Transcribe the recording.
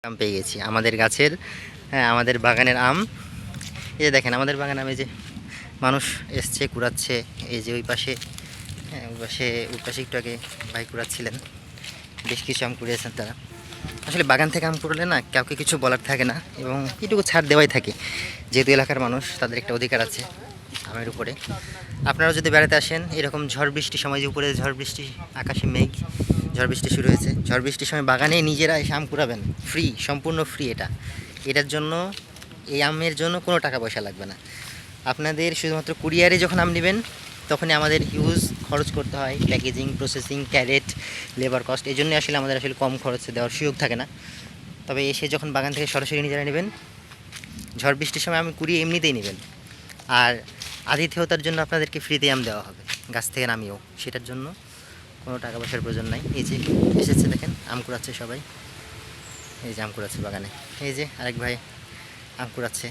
আম পেয়ে গেছি আমাদের গাছের। হ্যাঁ, আমাদের বাগানের আম। এই যে দেখেন আমাদের বাগানে আম, এই যে মানুষ এসছে কুড়াচ্ছে। এই যে ওই পাশে, হ্যাঁ ওই পাশে একটু আগে ভাই কুড়াচ্ছিলেন, বেশ কিছু আম কুড়িয়েছেন তারা। আসলে বাগান থেকে আম কুড়ালে না কাউকে কিছু বলার থাকে না, এবং এটুকু ছাড় দেওয়াই থাকে। যেহেতু এলাকার মানুষ, তাদের একটা অধিকার আছে আমের উপরে। আপনারা যদি বেড়াতে আসেন, এরকম ঝড় বৃষ্টির সময়, যে উপরে ঝড় বৃষ্টি, আকাশে মেঘ, ঝড় বৃষ্টি শুরু হয়েছে, ঝড় বৃষ্টির সময় বাগানে নিজেরা এসে আম কুড়াবেন, ফ্রি, সম্পূর্ণ ফ্রি। এটার জন্য, এই আমের জন্য কোনো টাকা পয়সা লাগবে না আপনাদের। শুধুমাত্র কুরিয়ারে যখন আম নেবেন, তখনই আমাদের হিউজ খরচ করতে হয়, packaging, processing, carrot, labour cost. এই জন্যই আমাদের কম খরচে দেওয়ার সুযোগ থাকে না। তবে এসে যখন বাগান থেকে সরাসরি নিজেরা নেবেন, ঝড় বৃষ্টির সময় আমি কুড়িয়ে এমনিতেই নেবেন। আর আতিথেয়তার জন্য আপনাদেরকে ফ্রিতে আম দেওয়া হবে, গাছ থেকে নামিয়েও। সেটার জন্য কোনো টাকা পয়সার প্রয়োজন নাই। এই যে এসেছে, দেখেন আম কুড়াচ্ছে সবাই। এই যে আম কুড়াচ্ছে বাগানে। এই যে আরেক ভাই আম কুড়াচ্ছে।